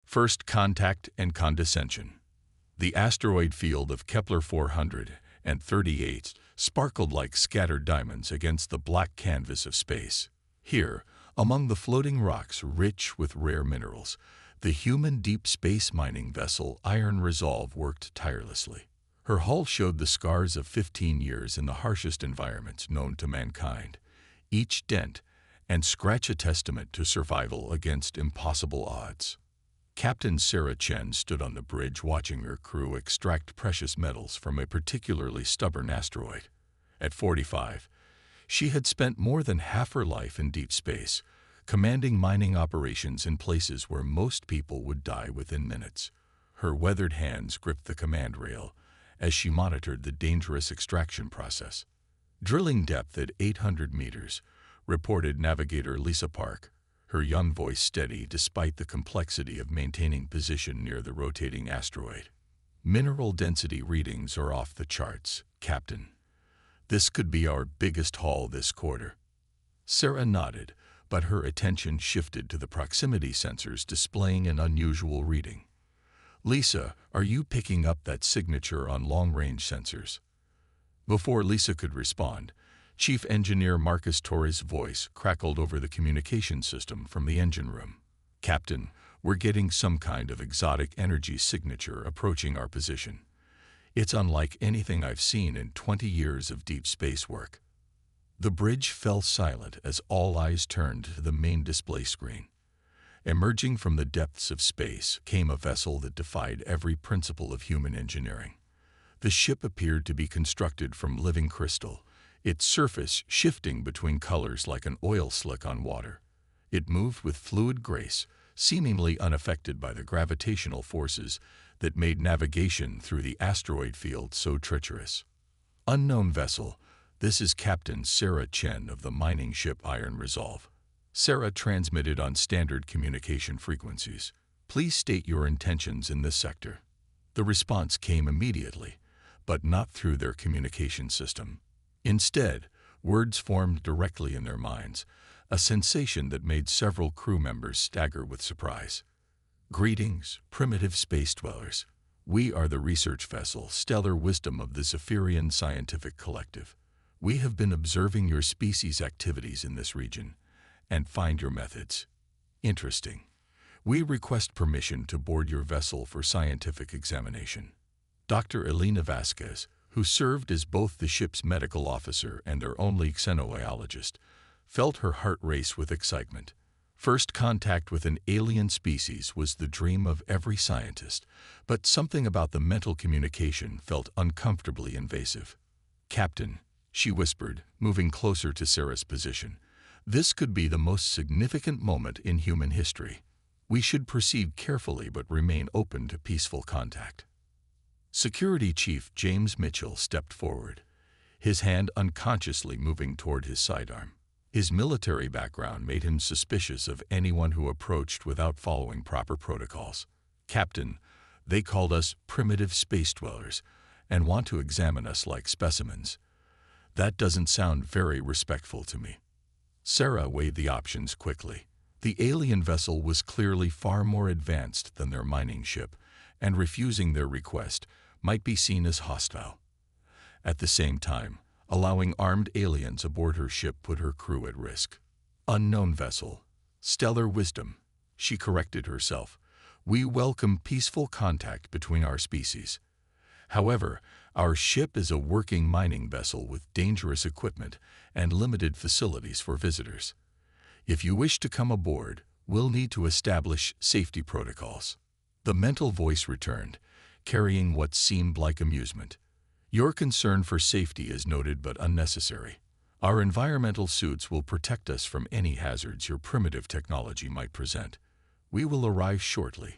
First contact and condescension. The asteroid field of Kepler 438 sparkled like scattered diamonds against the black canvas of space. Here, among the floating rocks rich with rare minerals, the human deep space mining vessel Iron Resolve worked tirelessly. Her hull showed the scars of 15 years in the harshest environments known to mankind, each dent and scratch a testament to survival against impossible odds. Captain Sarah Chen stood on the bridge watching her crew extract precious metals from a particularly stubborn asteroid. At 45, she had spent more than half her life in deep space, commanding mining operations in places where most people would die within minutes. Her weathered hands gripped the command rail as she monitored the dangerous extraction process. Drilling depth at 800 meters, reported navigator Lisa Park, her young voice steady despite the complexity of maintaining position near the rotating asteroid. Mineral density readings are off the charts, Captain. This could be our biggest haul this quarter. Sarah nodded, but her attention shifted to the proximity sensors displaying an unusual reading. Lisa, are you picking up that signature on long-range sensors? Before Lisa could respond, Chief Engineer Marcus Torres' voice crackled over the communication system from the engine room. Captain, we're getting some kind of exotic energy signature approaching our position. It's unlike anything I've seen in 20 years of deep space work. The bridge fell silent as all eyes turned to the main display screen. Emerging from the depths of space came a vessel that defied every principle of human engineering. The ship appeared to be constructed from living crystal, its surface shifting between colors like an oil slick on water. It moved with fluid grace, seemingly unaffected by the gravitational forces that made navigation through the asteroid field so treacherous. Unknown vessel, this is Captain Sarah Chen of the mining ship Iron Resolve. Sarah transmitted on standard communication frequencies. Please state your intentions in this sector. The response came immediately, but not through their communication system. Instead, words formed directly in their minds, a sensation that made several crew members stagger with surprise. Greetings, primitive space dwellers. We are the research vessel Stellar Wisdom of the Zephyrian Scientific Collective. We have been observing your species' activities in this region and find your methods interesting. We request permission to board your vessel for scientific examination. Dr. Elena Vasquez, who served as both the ship's medical officer and their only xenobiologist, felt her heart race with excitement. First contact with an alien species was the dream of every scientist, but something about the mental communication felt uncomfortably invasive. Captain, she whispered, moving closer to Sarah's position, this could be the most significant moment in human history. We should proceed carefully but remain open to peaceful contact. Security Chief James Mitchell stepped forward, his hand unconsciously moving toward his sidearm. His military background made him suspicious of anyone who approached without following proper protocols. Captain, they called us primitive space dwellers and want to examine us like specimens. That doesn't sound very respectful to me. Sarah weighed the options quickly. The alien vessel was clearly far more advanced than their mining ship, and refusing their request might be seen as hostile. At the same time, allowing armed aliens aboard her ship put her crew at risk. Unknown vessel, Stellar Wisdom, she corrected herself. We welcome peaceful contact between our species. However, our ship is a working mining vessel with dangerous equipment and limited facilities for visitors. If you wish to come aboard, we'll need to establish safety protocols. The mental voice returned, carrying what seemed like amusement. Your concern for safety is noted but unnecessary. Our environmental suits will protect us from any hazards your primitive technology might present. We will arrive shortly.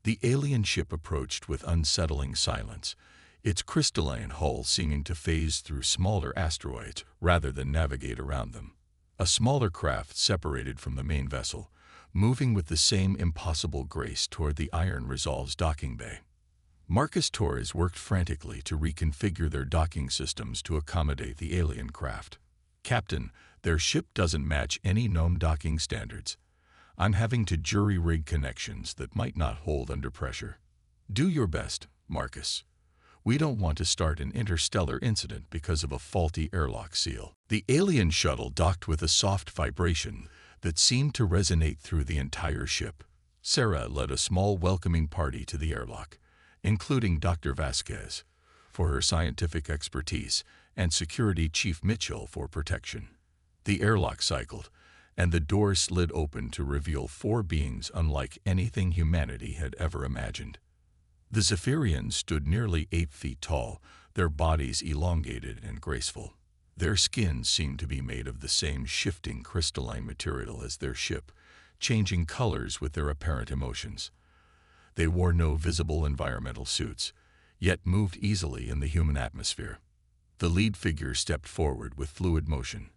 The alien ship approached with unsettling silence, its crystalline hull seeming to phase through smaller asteroids rather than navigate around them. A smaller craft separated from the main vessel, moving with the same impossible grace toward the Iron Resolve's docking bay. Marcus Torres worked frantically to reconfigure their docking systems to accommodate the alien craft. Captain, their ship doesn't match any known docking standards. I'm having to jury-rig connections that might not hold under pressure. Do your best, Marcus. We don't want to start an interstellar incident because of a faulty airlock seal. The alien shuttle docked with a soft vibration that seemed to resonate through the entire ship. Sarah led a small welcoming party to the airlock, including Dr. Vasquez for her scientific expertise and Security Chief Mitchell for protection. The airlock cycled, and the door slid open to reveal four beings unlike anything humanity had ever imagined. The Zephyrians stood nearly 8 feet tall, their bodies elongated and graceful. Their skins seemed to be made of the same shifting crystalline material as their ship, changing colors with their apparent emotions. They wore no visible environmental suits, yet moved easily in the human atmosphere. The lead figure stepped forward with fluid motion.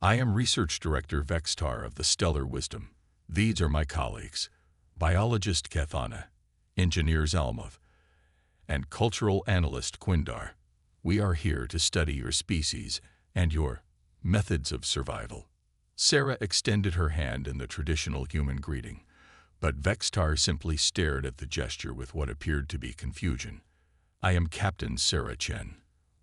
I am Research Director Vextar of the Stellar Wisdom. These are my colleagues, Biologist Cathana, Engineer Zalmov, and Cultural Analyst Quindar. We are here to study your species and your methods of survival. Sarah extended her hand in the traditional human greeting, but Vextar simply stared at the gesture with what appeared to be confusion. I am Captain Sarah Chen.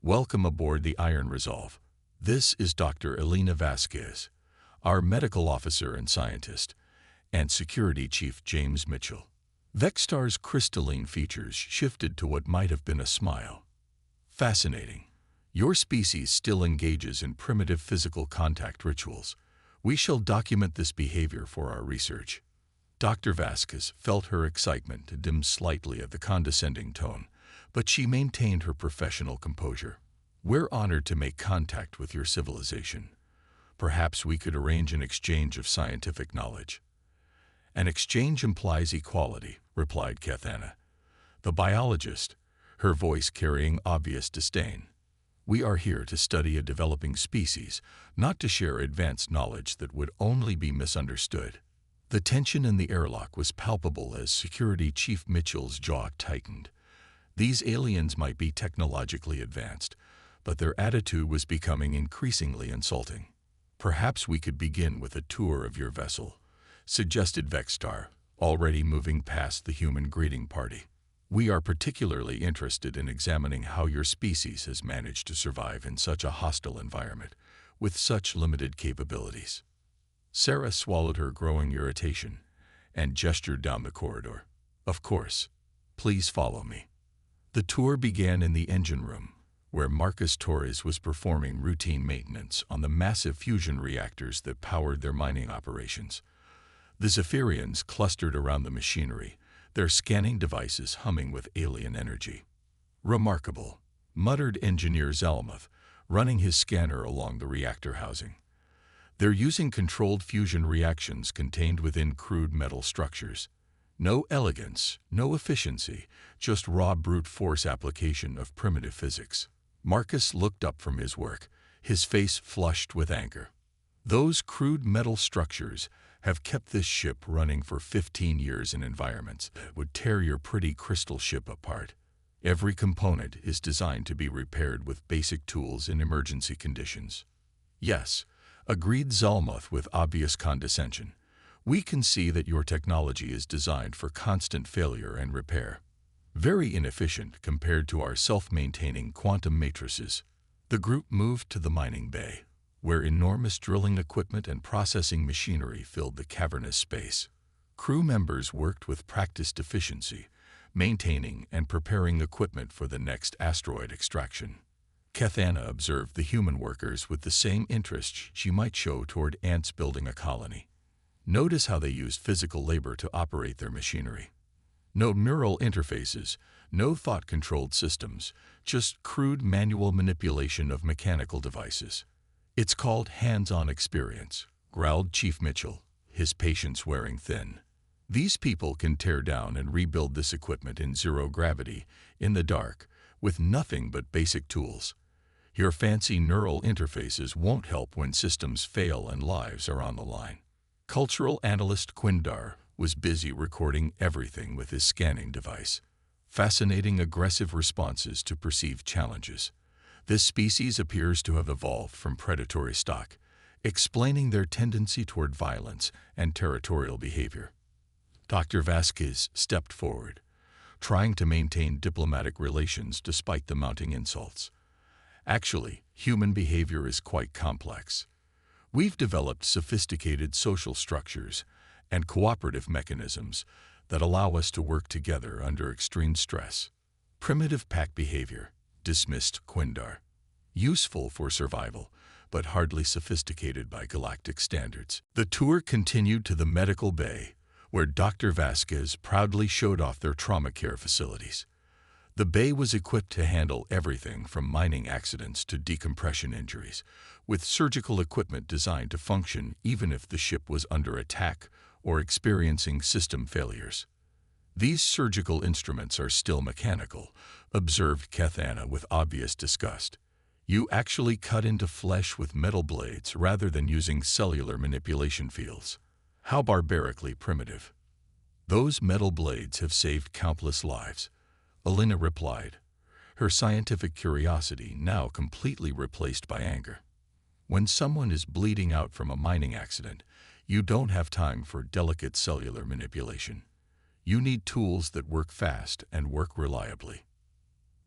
Welcome aboard the Iron Resolve. This is Dr. Elena Vasquez, our medical officer and scientist, and Security Chief James Mitchell. Vextar's crystalline features shifted to what might have been a smile. Fascinating. Your species still engages in primitive physical contact rituals. We shall document this behavior for our research. Dr. Vasquez felt her excitement dim slightly at the condescending tone, but she maintained her professional composure. We're honored to make contact with your civilization. Perhaps we could arrange an exchange of scientific knowledge. An exchange implies equality, replied Cathana. The biologist, her voice carrying obvious disdain. We are here to study a developing species, not to share advanced knowledge that would only be misunderstood. The tension in the airlock was palpable as Security Chief Mitchell's jaw tightened. These aliens might be technologically advanced, but their attitude was becoming increasingly insulting. Perhaps we could begin with a tour of your vessel, suggested Vextar, already moving past the human greeting party. We are particularly interested in examining how your species has managed to survive in such a hostile environment, with such limited capabilities. Sarah swallowed her growing irritation and gestured down the corridor. Of course. Please follow me. The tour began in the engine room, where Marcus Torres was performing routine maintenance on the massive fusion reactors that powered their mining operations. The Zephyrians clustered around the machinery, their scanning devices humming with alien energy. Remarkable, muttered Engineer Zalmov, running his scanner along the reactor housing. They're using controlled fusion reactions contained within crude metal structures. No elegance, no efficiency, just raw brute force application of primitive physics. Marcus looked up from his work, his face flushed with anger. Those crude metal structures have kept this ship running for 15 years in environments that would tear your pretty crystal ship apart. Every component is designed to be repaired with basic tools in emergency conditions. Yes, agreed Zalmoth with obvious condescension. We can see that your technology is designed for constant failure and repair. Very inefficient compared to our self-maintaining quantum matrices. The group moved to the mining bay, where enormous drilling equipment and processing machinery filled the cavernous space. Crew members worked with practiced efficiency, maintaining and preparing equipment for the next asteroid extraction. Cathana observed the human workers with the same interest she might show toward ants building a colony. Notice how they used physical labor to operate their machinery. No neural interfaces, no thought-controlled systems, just crude manual manipulation of mechanical devices. It's called hands-on experience, growled Chief Mitchell, his patience wearing thin. These people can tear down and rebuild this equipment in zero gravity, in the dark, with nothing but basic tools. Your fancy neural interfaces won't help when systems fail and lives are on the line. Cultural analyst Quindar was busy recording everything with his scanning device, fascinating aggressive responses to perceived challenges. This species appears to have evolved from predatory stock, explaining their tendency toward violence and territorial behavior. Dr. Vasquez stepped forward, trying to maintain diplomatic relations despite the mounting insults. Actually, human behavior is quite complex. We've developed sophisticated social structures and cooperative mechanisms that allow us to work together under extreme stress. Primitive pack behavior, dismissed Quindar. Useful for survival, but hardly sophisticated by galactic standards. The tour continued to the medical bay, where Dr. Vasquez proudly showed off their trauma care facilities. The bay was equipped to handle everything from mining accidents to decompression injuries, with surgical equipment designed to function even if the ship was under attack or experiencing system failures. "These surgical instruments are still mechanical," observed Kethana with obvious disgust. "You actually cut into flesh with metal blades rather than using cellular manipulation fields. How barbarically primitive." "Those metal blades have saved countless lives," Alina replied, her scientific curiosity now completely replaced by anger. "When someone is bleeding out from a mining accident, you don't have time for delicate cellular manipulation. You need tools that work fast and work reliably."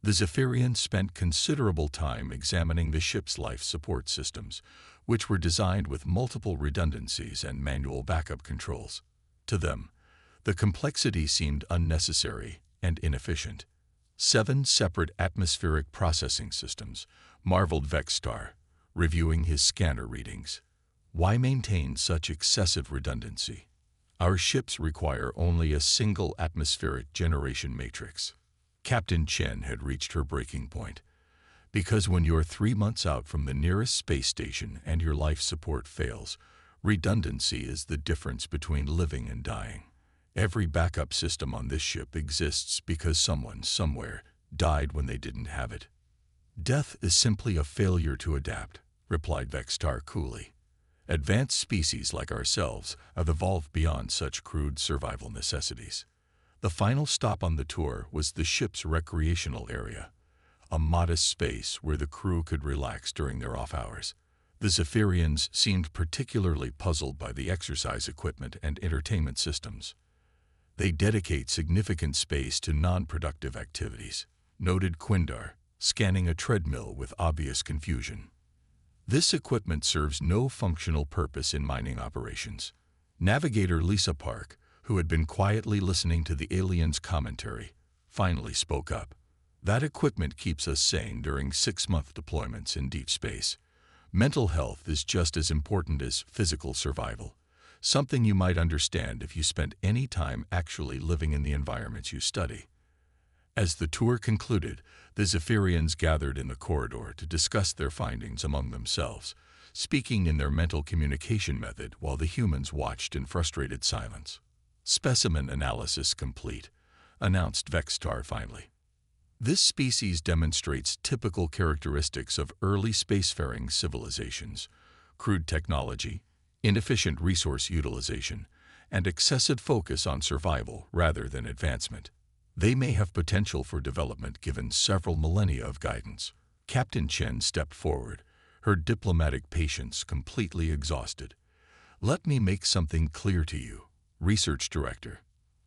The Zephyrians spent considerable time examining the ship's life support systems, which were designed with multiple redundancies and manual backup controls. To them, the complexity seemed unnecessary and inefficient. 7 separate atmospheric processing systems, marveled Vexstar, reviewing his scanner readings. "Why maintain such excessive redundancy? Our ships require only a single atmospheric generation matrix." Captain Chen had reached her breaking point. "Because when you're 3 months out from the nearest space station and your life support fails, redundancy is the difference between living and dying. Every backup system on this ship exists because someone, somewhere, died when they didn't have it." "Death is simply a failure to adapt," replied Vexstar coolly. "Advanced species like ourselves have evolved beyond such crude survival necessities." The final stop on the tour was the ship's recreational area, a modest space where the crew could relax during their off hours. The Zephyrians seemed particularly puzzled by the exercise equipment and entertainment systems. "They dedicate significant space to non-productive activities," noted Quindar, scanning a treadmill with obvious confusion. "This equipment serves no functional purpose in mining operations." Navigator Lisa Park, who had been quietly listening to the aliens' commentary, finally spoke up. "That equipment keeps us sane during 6-month deployments in deep space. Mental health is just as important as physical survival, something you might understand if you spent any time actually living in the environments you study." As the tour concluded, the Zephyrians gathered in the corridor to discuss their findings among themselves, speaking in their mental communication method while the humans watched in frustrated silence. "Specimen analysis complete," announced Vexstar finally. "This species demonstrates typical characteristics of early spacefaring civilizations: crude technology, inefficient resource utilization, and excessive focus on survival rather than advancement. They may have potential for development given several millennia of guidance." Captain Chen stepped forward, her diplomatic patience completely exhausted. "Let me make something clear to you, Research Director.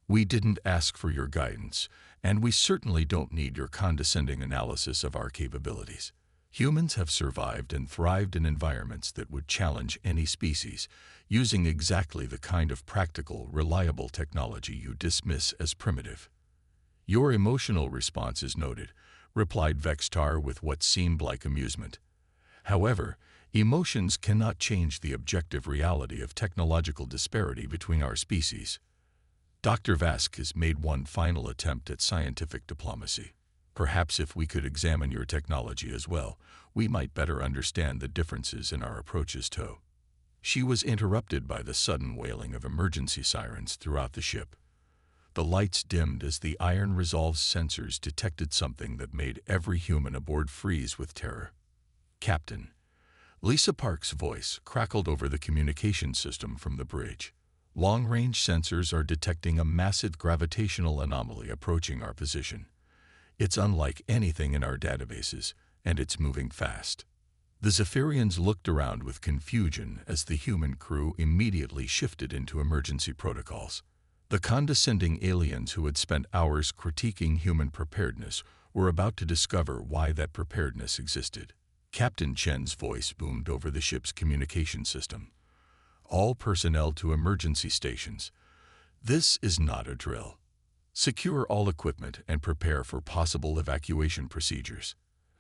We didn't ask for your guidance, and we certainly don't need your condescending analysis of our capabilities. Humans have survived and thrived in environments that would challenge any species, using exactly the kind of practical, reliable technology you dismiss as primitive." "Your emotional response is noted," replied Vexstar with what seemed like amusement. "However, emotions cannot change the objective reality of technological disparity between our species." Dr. Vasquez made one final attempt at scientific diplomacy. "Perhaps if we could examine your technology as well, we might better understand the differences in our approaches to." She was interrupted by the sudden wailing of emergency sirens throughout the ship. The lights dimmed as the Iron Resolve's sensors detected something that made every human aboard freeze with terror. "Captain." Lisa Park's voice crackled over the communication system from the bridge. "Long-range sensors are detecting a massive gravitational anomaly approaching our position. It's unlike anything in our databases, and it's moving fast." The Zephyrians looked around with confusion as the human crew immediately shifted into emergency protocols. The condescending aliens who had spent hours critiquing human preparedness were about to discover why that preparedness existed. Captain Chen's voice boomed over the ship's communication system. All personnel to emergency stations. This is not a drill. Secure all equipment and prepare for possible evacuation procedures.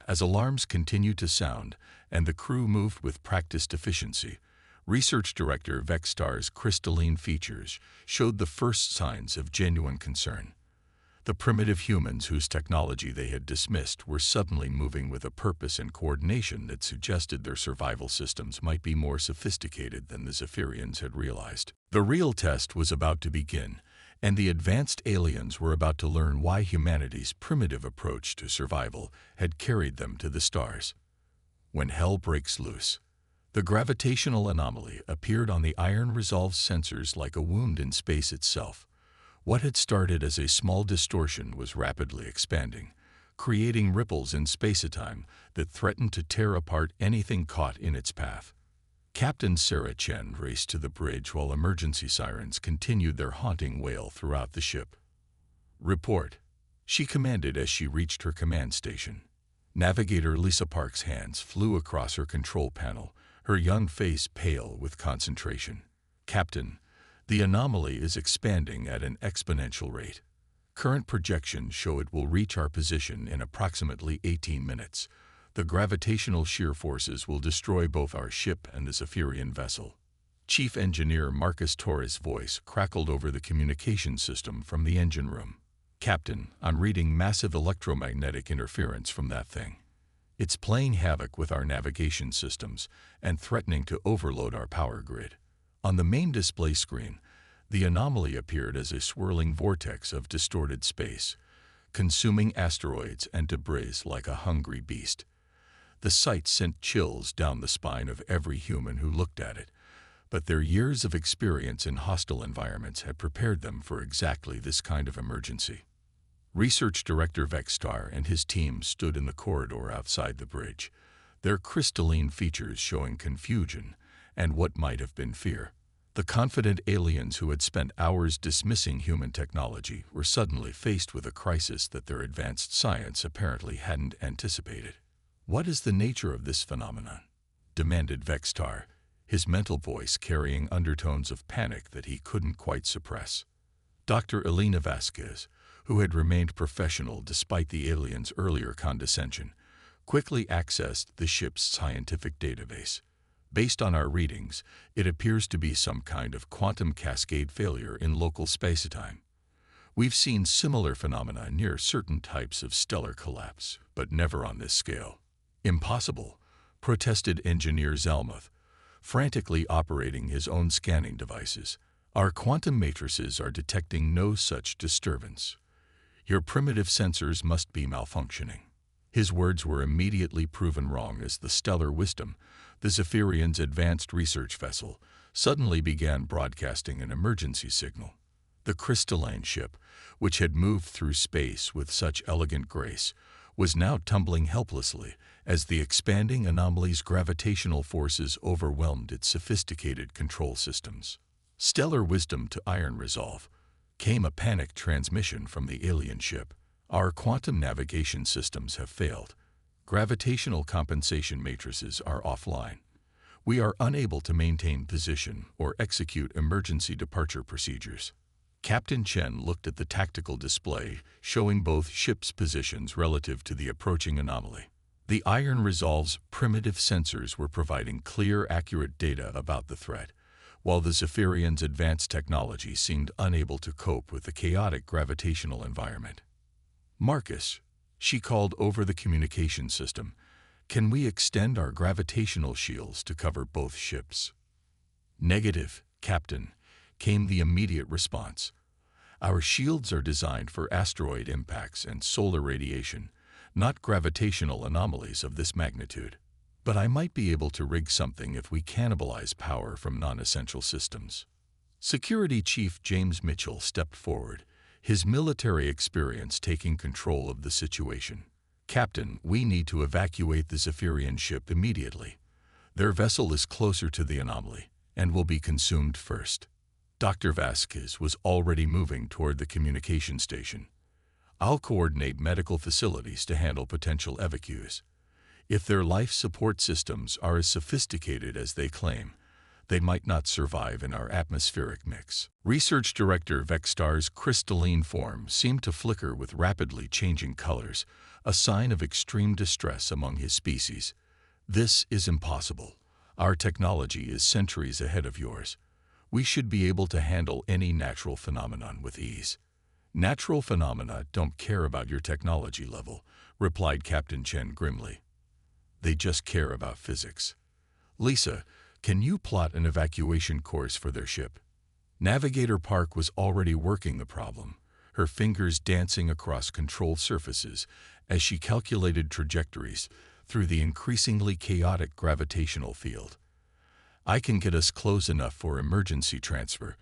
As alarms continued to sound and the crew moved with practiced efficiency, Research Director Vexstar's crystalline features showed the first signs of genuine concern. The primitive humans whose technology they had dismissed were suddenly moving with a purpose and coordination that suggested their survival systems might be more sophisticated than the Zephyrians had realized. The real test was about to begin, and the advanced aliens were about to learn why humanity's primitive approach to survival had carried them to the stars. When hell breaks loose, the gravitational anomaly appeared on the Iron Resolve's sensors like a wound in space itself. What had started as a small distortion was rapidly expanding, creating ripples in space-time that threatened to tear apart anything caught in its path. Captain Sarah Chen raced to the bridge while emergency sirens continued their haunting wail throughout the ship. "Report," she commanded as she reached her command station. Navigator Lisa Park's hands flew across her control panel, her young face pale with concentration. "Captain, the anomaly is expanding at an exponential rate. Current projections show it will reach our position in approximately 18 minutes. The gravitational shear forces will destroy both our ship and the Zephyrian vessel." Chief Engineer Marcus Torres' voice crackled over the communication system from the engine room. "Captain, I'm reading massive electromagnetic interference from that thing. It's playing havoc with our navigation systems and threatening to overload our power grid." On the main display screen, the anomaly appeared as a swirling vortex of distorted space, consuming asteroids and debris like a hungry beast. The sight sent chills down the spine of every human who looked at it, but their years of experience in hostile environments had prepared them for exactly this kind of emergency. Research Director Vexstar and his team stood in the corridor outside the bridge, their crystalline features showing confusion and what might have been fear. The confident aliens who had spent hours dismissing human technology were suddenly faced with a crisis that their advanced science apparently hadn't anticipated. "What is the nature of this phenomenon?" demanded Vexstar, his mental voice carrying undertones of panic that he couldn't quite suppress. Dr. Elena Vasquez, who had remained professional despite the aliens' earlier condescension, quickly accessed the ship's scientific database. "Based on our readings, it appears to be some kind of quantum cascade failure in local space-time. We've seen similar phenomena near certain types of stellar collapse, but never on this scale." "Impossible," protested Engineer Zalmuth, frantically operating his own scanning devices. "Our quantum matrices are detecting no such disturbance. Your primitive sensors must be malfunctioning." His words were immediately proven wrong as the Stellar Wisdom, the Zephyrians' advanced research vessel, suddenly began broadcasting an emergency signal. The crystalline ship, which had moved through space with such elegant grace, was now tumbling helplessly as the expanding anomaly's gravitational forces overwhelmed its sophisticated control systems. "Stellar Wisdom to Iron Resolve," came a panicked transmission from the alien ship. "Our quantum navigation systems have failed. Gravitational compensation matrices are offline. We are unable to maintain position or execute emergency departure procedures." Captain Chen looked at the tactical display, showing both ships' positions relative to the approaching anomaly. The Iron Resolve's primitive sensors were providing clear, accurate data about the threat, while the Zephyrians' advanced technology seemed unable to cope with the chaotic gravitational environment. "Marcus," she called over the communication system, "can we extend our gravitational shields to cover both ships?" "Negative, Captain," came the immediate response. "Our shields are designed for asteroid impacts and solar radiation, not gravitational anomalies of this magnitude. But I might be able to rig something if we cannibalize power from non-essential systems." Security Chief James Mitchell stepped forward, his military experience taking control of the situation. "Captain, we need to evacuate the Zephyrian ship immediately. Their vessel is closer to the anomaly and will be consumed first. Dr. Vasquez was already moving toward the communication station. I'll coordinate medical facilities to handle potential evacuees. If their life support systems are as sophisticated as they claim, they might not survive in our atmospheric mix. Research Director Vextar's crystalline form seemed to flicker with rapidly changing colors, a sign of extreme distress among his species. This is impossible. Our technology is centuries ahead of yours. We should be able to handle any natural phenomenon with ease. Natural phenomena don't care about your technology level, replied Captain Chen grimly. They just care about physics. Lisa, can you plot an evacuation course for their ship? Navigator Park was already working the problem, her fingers dancing across control surfaces as she calculated trajectories through the increasingly chaotic gravitational field. I can get us close enough for emergency transfer,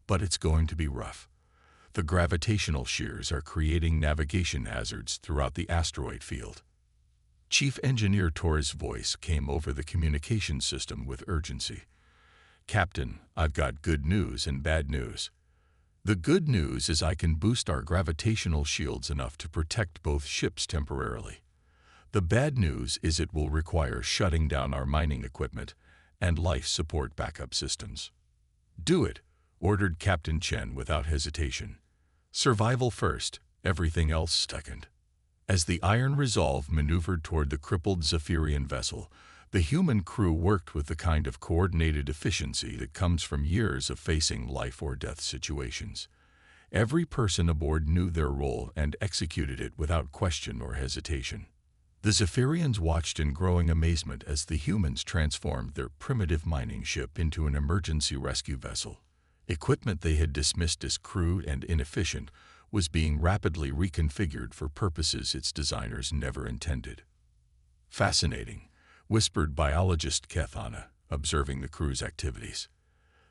but it's going to be rough. The gravitational shears are creating navigation hazards throughout the asteroid field. Chief Engineer Torres' voice came over the communication system with urgency. Captain, I've got good news and bad news. The good news is I can boost our gravitational shields enough to protect both ships temporarily. The bad news is it will require shutting down our mining equipment and life support backup systems. Do it, ordered Captain Chen without hesitation. Survival first, everything else second. As the Iron Resolve maneuvered toward the crippled Zephyrian vessel, the human crew worked with the kind of coordinated efficiency that comes from years of facing life-or-death situations. Every person aboard knew their role and executed it without question or hesitation. The Zephyrians watched in growing amazement as the humans transformed their primitive mining ship into an emergency rescue vessel. Equipment they had dismissed as crude and inefficient was being rapidly reconfigured for purposes its designers never intended. Fascinating, whispered biologist Kethana, observing the crew's activities.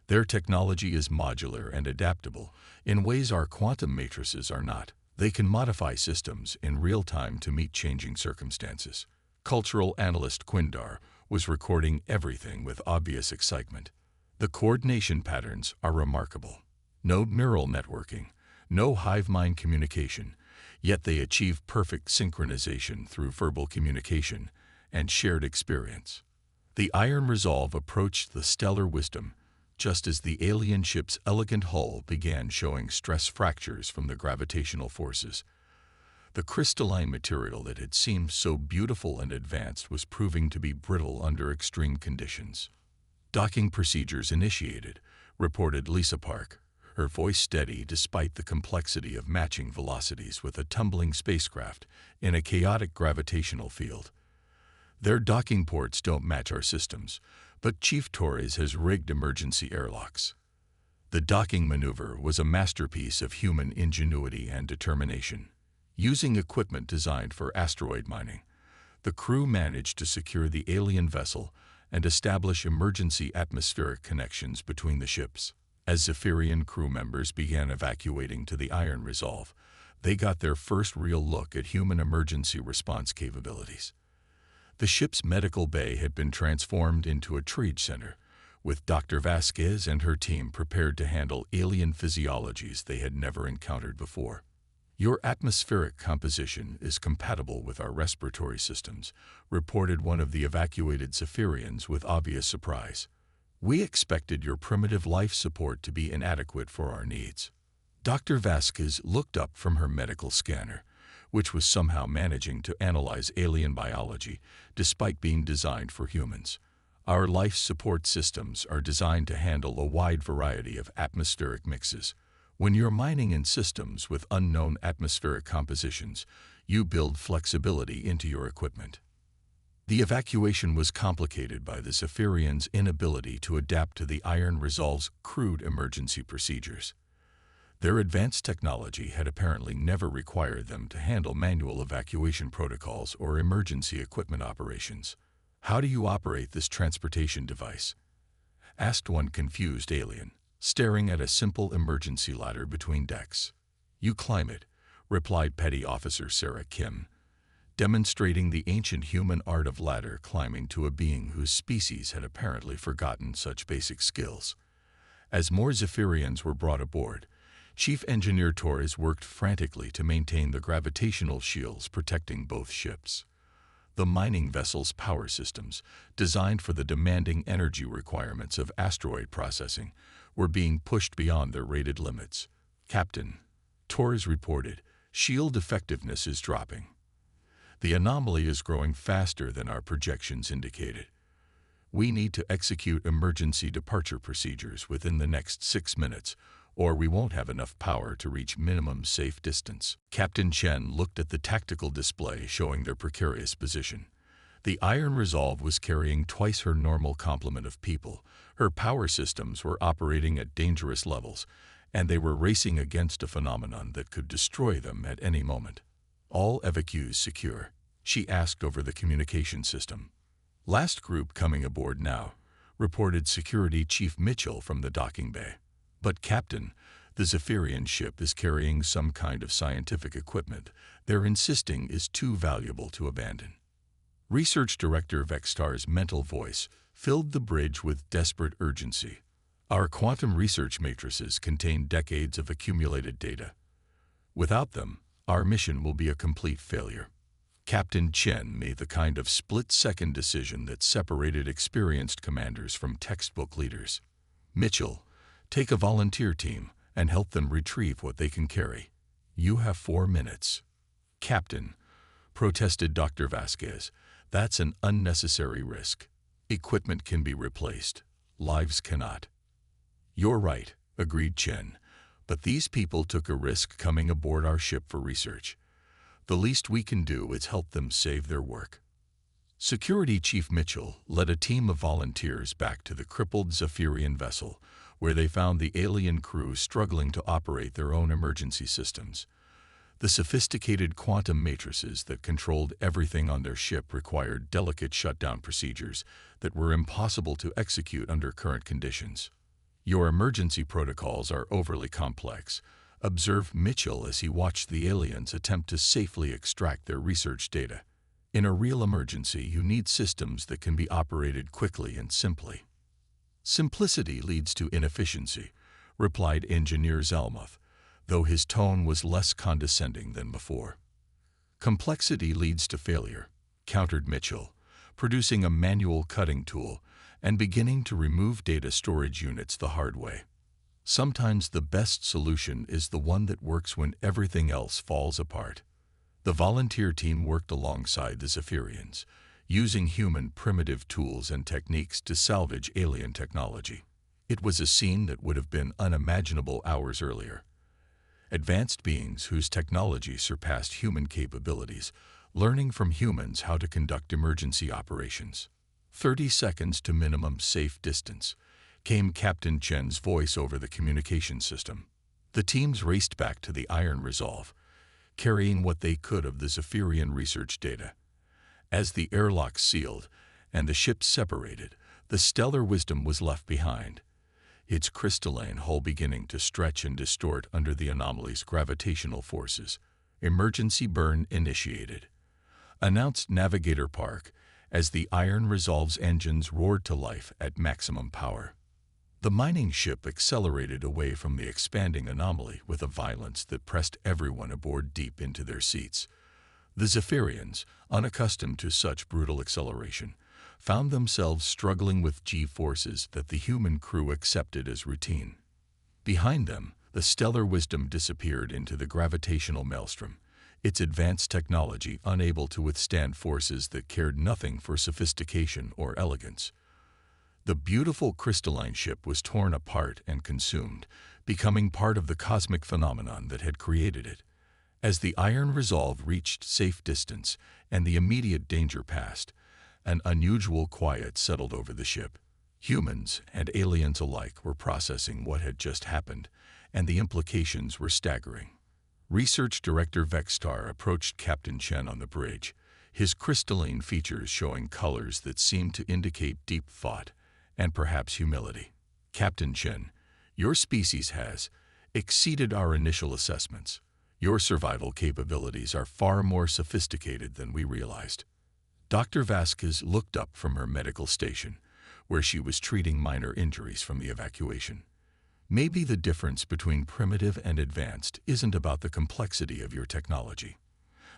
Their technology is modular and adaptable in ways our quantum matrices are not. They can modify systems in real time to meet changing circumstances. Cultural analyst Quindar was recording everything with obvious excitement. The coordination patterns are remarkable. No neural networking, no hive mind communication, yet they achieve perfect synchronization through verbal communication and shared experience. The Iron Resolve approached the stellar wisdom just as the alien ship's elegant hull began showing stress fractures from the gravitational forces. The crystalline material that had seemed so beautiful and advanced was proving to be brittle under extreme conditions. Docking procedures initiated, reported Lisa Park, her voice steady despite the complexity of matching velocities with a tumbling spacecraft in a chaotic gravitational field. Their docking ports don't match our systems, but Chief Torres has rigged emergency airlocks. The docking maneuver was a masterpiece of human ingenuity and determination. Using equipment designed for asteroid mining, the crew managed to secure the alien vessel and establish emergency atmospheric connections between the ships. As Zephyrian crew members began evacuating to the Iron Resolve, they got their first real look at human emergency response capabilities. The ship's medical bay had been transformed into a triage center, with Dr. Vasquez and her team prepared to handle alien physiologies they had never encountered before. Your atmospheric composition is compatible with our respiratory systems, reported one of the evacuated Zephyrians with obvious surprise. We expected your primitive life support to be inadequate for our needs. Dr. Vasquez looked up from her medical scanner, which was somehow managing to analyze alien biology despite being designed for humans. Our life support systems are designed to handle a wide variety of atmospheric mixes. When you're mining in systems with unknown atmospheric compositions, you build flexibility into your equipment. The evacuation was complicated by the Zephyrians' inability to adapt to the Iron Resolve's crude emergency procedures. Their advanced technology had apparently never required them to handle manual evacuation protocols or emergency equipment operations. "How do you operate this transportation device?" asked one confused alien, staring at a simple emergency ladder between decks. "You climb it," replied Petty Officer Sarah Kim. demonstrating the ancient human art of ladder climbing to a being whose species had apparently forgotten such basic skills. As more Zephyrians were brought aboard, Chief Engineer Torres worked frantically to maintain the gravitational shields protecting both ships. The mining vessel's power systems, designed for the demanding energy requirements of asteroid processing, were being pushed beyond their rated limits. "Captain," Torres reported, "shield effectiveness is dropping. The anomaly is growing faster than our projections indicated. We need to execute emergency departure procedures within the next 6 minutes, or we won't have enough power to reach minimum safe distance." Captain Chen looked at the tactical display showing their precarious position. The Iron Resolve was carrying twice her normal complement of people. Her power systems were operating at dangerous levels, and they were racing against a phenomenon that could destroy them at any moment. "All evacuees secure?" she asked over the communication system. "Last group coming aboard now," reported Security Chief Mitchell from the docking bay. "But Captain, the Zephyrian ship is carrying some kind of scientific equipment they're insisting is too valuable to abandon." Research Director Vextar's mental voice filled the bridge with desperate urgency. "Our quantum research matrices contain decades of accumulated data. Without them, our mission will be a complete failure." Captain Chen made the kind of split-second decision that separated experienced commanders from textbook leaders. "Mitchell, take a volunteer team and help them retrieve what they can carry. You have 4 minutes." "Captain," protested Dr. Vasquez, "that's an unnecessary risk. Equipment can be replaced. Lives cannot." "You're right," agreed Chen, "but these people took a risk coming aboard our ship for research. The least we can do is help them save their work." Security Chief Mitchell led a team of volunteers back to the crippled Zephyrian vessel, where they found the alien crew struggling to operate their own emergency systems. The sophisticated quantum matrices that controlled everything on their ship required delicate shutdown procedures that were impossible to execute under current conditions. "Your emergency protocols are overly complex," observed Mitchell as he watched the aliens attempt to safely extract their research data. "In a real emergency, you need systems that can be operated quickly and simply." "Simplicity leads to inefficiency," replied Engineer Zelmuth, though his tone was less condescending than before. "Complexity leads to failure," countered Mitchell, producing a manual cutting tool and beginning to remove data storage units the hard way. "Sometimes the best solution is the one that works when everything else falls apart." The volunteer team worked alongside the Zephyrians, using human primitive tools and techniques to salvage alien technology. It was a scene that would have been unimaginable hours earlier. Advanced beings whose technology surpassed human capabilities, learning from humans how to conduct emergency operations. 30 seconds to minimum safe distance," came Captain Chen's voice over the communication system. The teams raced back to the Iron Resolve, carrying what they could of the Zephyrian research data. As the airlocks sealed and the ships separated, the Stellar Wisdom was left behind, its crystalline hull beginning to stretch and distort under the anomaly's gravitational forces. "Emergency burn initiated," announced Navigator Park as the Iron Resolve's engines roared to life at maximum power. The mining ship accelerated away from the expanding anomaly with a violence that pressed everyone aboard deep into their seats. The Zephyrians, unaccustomed to such brutal acceleration, found themselves struggling with G-forces that the human crew accepted as routine. Behind them, the Stellar Wisdom disappeared into the gravitational maelstrom, its advanced technology unable to withstand forces that cared nothing for sophistication or elegance. The beautiful crystalline ship was torn apart and consumed, becoming part of the cosmic phenomenon that had created it. As the Iron Resolve reached safe distance and the immediate danger passed, an unusual quiet settled over the ship. Humans and aliens alike were processing what had just happened, and the implications were staggering. Research Director Vextar approached Captain Chen on the bridge, his crystalline features showing colors that seemed to indicate deep thought and perhaps humility. "Captain Chen, your species has exceeded our initial assessments. Your survival capabilities are far more sophisticated than we realized. Dr. Vasquez looked up from her medical station, where she was treating minor injuries from the evacuation. Maybe the difference between primitive and advanced isn't about the complexity of your technology.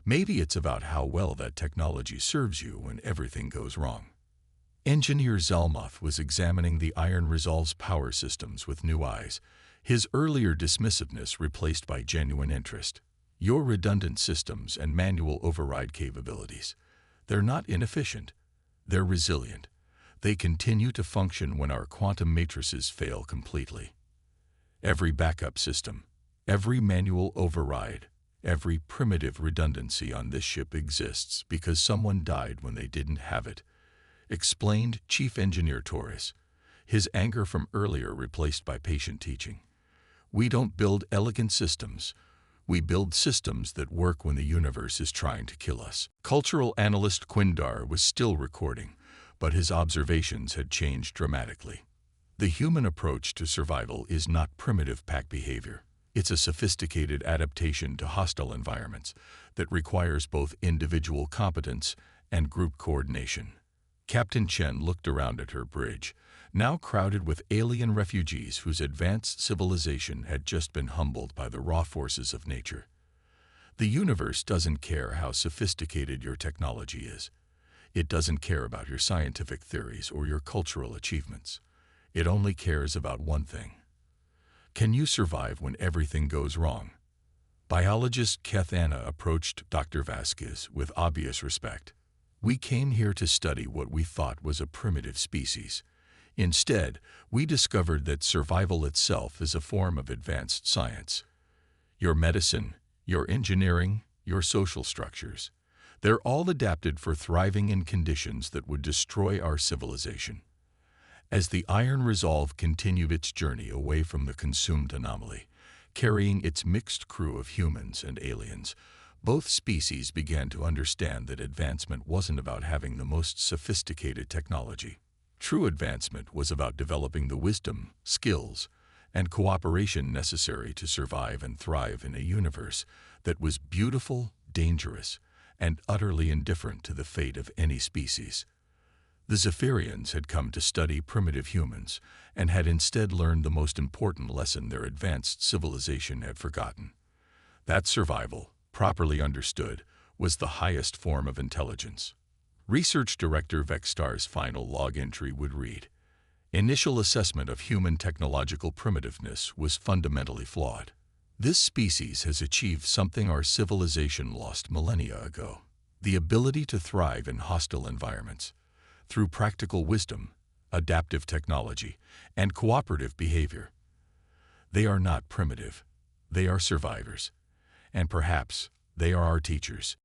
Maybe it's about how well that technology serves you when everything goes wrong. Engineer Zelmuth was examining the Iron Resolve's power systems with new eyes, his earlier dismissiveness replaced by genuine interest. Your redundant systems and manual override capabilities, they're not inefficient. They're resilient. They continue to function when our quantum matrices fail completely. Every backup system, every manual override, every primitive redundancy on this ship exists because someone died when they didn't have it, explained Chief Engineer Torres, his anger from earlier replaced by patient teaching. We don't build elegant systems. We build systems that work when the universe is trying to kill us. Cultural analyst Quindar was still recording, but his observations had changed dramatically. The human approach to survival is not primitive pack behavior. It's a sophisticated adaptation to hostile environments that requires both individual competence and group coordination. Captain Chen looked around at her bridge, now crowded with alien refugees whose advanced civilization had just been humbled by the raw forces of nature. The universe doesn't care how sophisticated your technology is. It doesn't care about your scientific theories or your cultural achievements. It only cares about one thing. Can you survive when everything goes wrong? Biologist Keth Anna approached Dr. Vasquez with obvious respect. We came here to study what we thought was a primitive species. Instead, we discovered that survival itself is a form of advanced science. Your medicine, your engineering, your social structures, they're all adapted for thriving in conditions that would destroy our civilization. As the Iron Resolve continued its journey away from the consumed anomaly, carrying its mixed crew of humans and aliens, both species began to understand that advancement wasn't about having the most sophisticated technology. True advancement was about developing the wisdom, skills, and cooperation necessary to survive and thrive in a universe that was beautiful, dangerous, and utterly indifferent to the fate of any species. The Zephyrians had come to study primitive humans and had instead learned the most important lesson their advanced civilization had forgotten. That survival, properly understood, was the highest form of intelligence. Research Director Vextar's final log entry would read, "Initial assessment of human technological primitiveness was fundamentally flawed. This species has achieved something our civilization lost millennia ago, the ability to thrive in hostile environments. Through practical wisdom, adaptive technology, and cooperative behavior. They are not primitive. They are survivors. And perhaps they are our teachers."